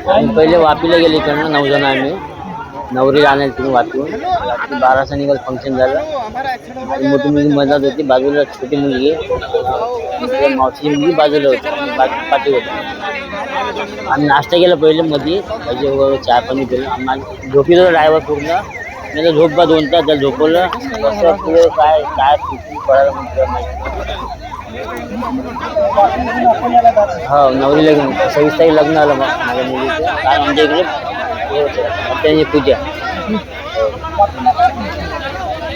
आम्ही पहिले वापीला गेले इकडनं 9 जण आम्ही नवरी आणायला तिथून वापरून रात्री 12 निघाल फंक्शन झालं. मोठी मुलगी मधात होती, बाजूला छोटी मुलगी मावशीची मुलगी बाजूला होती, पाठी होती. आम्ही नाश्ता केला पहिले मध्ये, भाजी वगैरे चहा पाणी केलं. आम्हाला झोपीला ड्रायव्हर पूर्ण नाही तर झोप 2 तास त्याला झोपवलं. कसं पुढे काय काय पडायला म्हणतो हो नवरी लग्न 26 तारीख लग्न आलं मग माझ्या मुलीचं. काय आमच्या इकडे त्यांची पूजा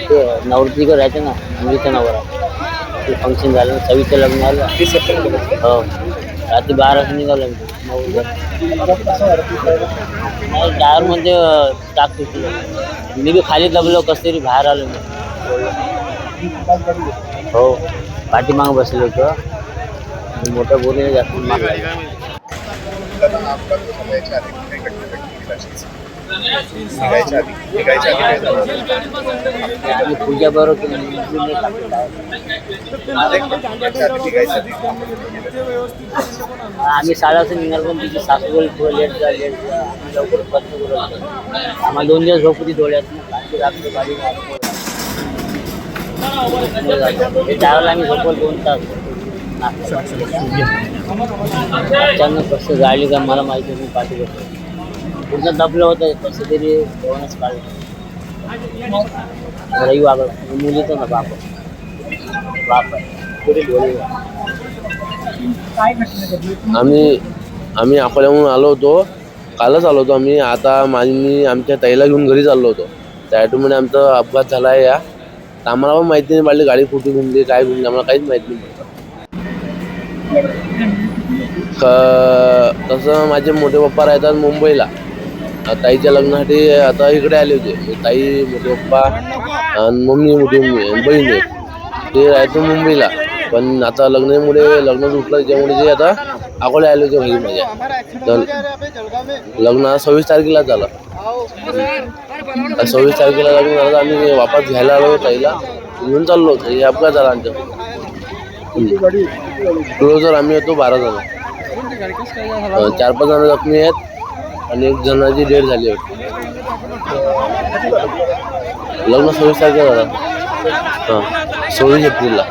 ते नवरीकडे राहायचं ना मुलीचं नवरा ते फंक्शन झालं. 26चं लग्न आलं हो रात्री 12 निघालं. टायर मध्ये टाक तुटली. मी बी खाली दबलो कसं तरी बाहेर आलो मी. हो पाठीमाग बसलो होतो. मोठ्या बोलीने जास्त आम्ही पूजा बरोबर आम्ही 7:30 निघाल पण तिची सासूबाई थोडं लेट जा आम्ही लवकर बंद करू. आम्हाला 2 दिवस झोप होती डोळ्यात. त्यावेळेला आम्ही झोपलो 2 तास. अचानक कसं गाडी का मला माहिती नाही. पाठी बसलो पूर्ण दबलं होतं कसं तरी जेवणच काढलं. रही वागला मुलीचं ना बाप आम्ही अकोल्याहून आलो होतो. कालच आलो होतो आम्ही. आता मी आमच्या ताईला घेऊन घरी चाललो होतो. त्या ऑटोमध्ये आमचा अपघात झाला आहे. या आम्हाला पण माहिती नाही पडली गाडी कुठे घुमली काय घुमली आम्हाला काहीच माहिती नाही. तसं माझे मोठे पप्पा राहतात मुंबईला. ताईच्या लग्नासाठी आता इकडे आले होते. ताई मोठे पप्पा आणि मम्मी मोठी बहीण आहे ते राहतो मुंबईला. पण आता लग्न उठलं त्याच्यामुळे ते आता अकोला आले होते घरी माझ्या. तर लग्न 26 तारखेला झालं. 26 तारखेला लग्न झालं. आम्ही वापस घ्यायला आलो ताईला घेऊन चाललो होतो. हे अपघात झाला आमच्या. क्लोजर आम्ही होतो 12 जण. 4-5 जण जखमी आहेत आणि 1 जणाची डेथ झाली होती. लग्न 26 तारखेला झालं. हां 26 एप्रिलला.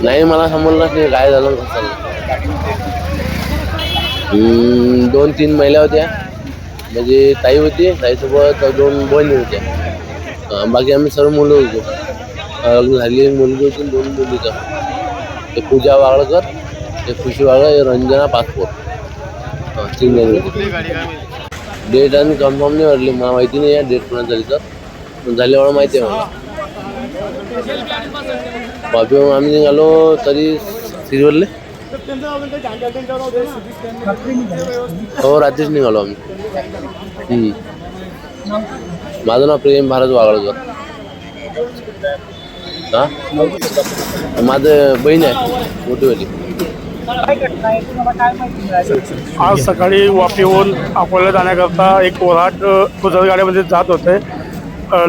नाही मला समजलंच नाही काय झालं कसं. 2-3 महिला होत्या म्हणजे ताई होती. ताईसोबत 2 बहिणी होत्या. बाकी आम्ही सर्व मुलं होतो. लग्न झाली मुलगी होती 2 मुलीचं. एक पूजा वागळकर, एक खुशी वागळकर, रंजना पासपोर. 3 जण होते. डेट आणि कन्फर्म नाही वाटली मला माहिती नाही आहे डेट कोणा झाली तर झाल्यावर माहिती आहे मला. वापीहून आम्ही निघालो तरी सिरिवरले हो रात्रीच निघालो आम्ही. माझं नाव प्रेम भारत वागळकर. हां माझं बहीण आहे मोठीवाली. आज सकाळी वापीहून अकोला जाण्याकरता एक वऱ्हाड गुजर गाड्यामध्ये जात होते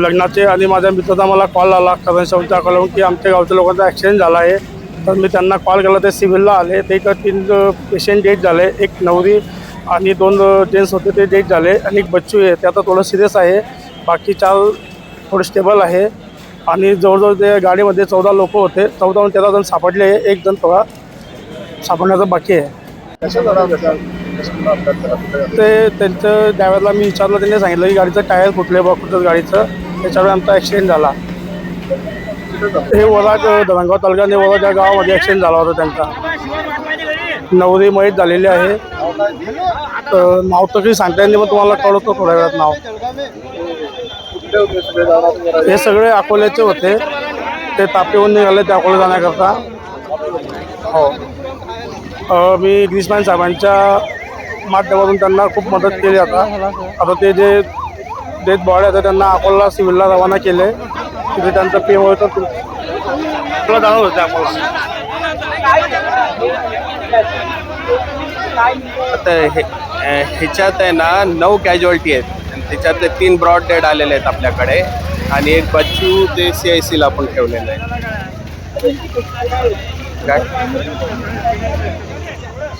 लग्नाचे. आणि माझ्या मित्राचा मला कॉल आला करंजच्या अकोल्याहून की आमच्या गावच्या लोकांचा ॲक्सिडेंट झाला आहे. तर मी त्यांना कॉल केला. ते सिव्हिलला आले. ते 3 पेशंट डेथ झाले. एक नवरी आणि 2 जेंट्स होते ते डेथ झाले. आणि एक बच्चू आहे ते आता थोडं सिरियस आहे. बाकी 4 थोडे स्टेबल आहे. आणि जवळजवळ ते गाडीमध्ये 14 लोक होते. 14-13 जण सापडले आहे. 1 जण थोडा सापडण्याचं बाकी आहे. ते त्यांचं ड्रायव्हरला मी विचारलं. त्यांनी सांगितलं की गाडीचं टायर फुटले बा कुठंच गाडीचं. त्याच्यामुळे आमचा ॲक्सिडेंट झाला. हे वऱ्हाड धरणगाव तालुका आणि वऱ्हाड या गावामध्ये ॲक्सिडेंट झाला होता त्यांचा. नवरी मयत झालेली आहे. तर नाव तर काही सांगता येईल नाही पण तुम्हाला कळवतो थोड्या वेळात नाव. हे सगळे अकोल्याचे होते. ते तापेहून निघाले ते अकोला जाण्याकरता. हो मी ग्रीसमॅन साहेबांच्या माध्यमातून त्यांना खूप मदत केली. आता ते जे डेथ बॉडी आहे त्यांना अकोला सिव्हिलला रवाना केले. तिथे त्यांचं पे होतं तुला जाणवत होते अकोला. ह्याच्यात आहे ना 9 कॅज्युअल्टी आहेत. त्याच्यातले 3 ब्रॉड डेड आलेले आहेत आपल्याकडे आणि एक बच्चू ते CICला आपण ठेवलेलं आहे.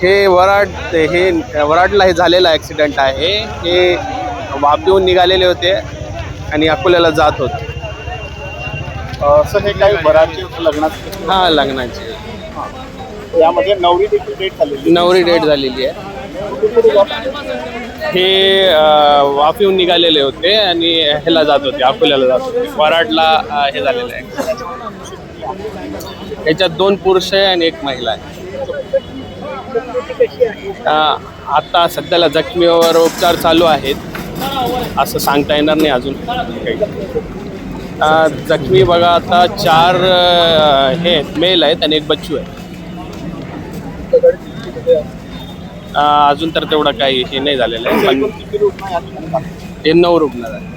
हे वराडला हे झालेला ॲक्सिडेंट आहे. हे वापीहून निघालेले होते आणि अकोल्याला जात होते. सर हे काय वराडचे लग्नाचे हा, लग्नाचे. यामध्ये नवरी देखील डेट झालेली नवरी डेट झालेली आहे. हे वापीहून निघालेले होते आणि ह्याला जात होते, अकोल्याला जात होते. वराडला हे झालेलं आहे. याच्यात 2 पुरुष आहे आणि 1 महिला आहे. आता सध्याला जखमीवर उपचार चालू आहेत, असं सांगता येणार नाही अजून काही. जखमी बघा आता 4 हे मेल आहेत आणि 1 बच्चू आहे. अजून तर तेवढं काही हे नाही झालेलं आहे. हे 9 रुग्ण आहे.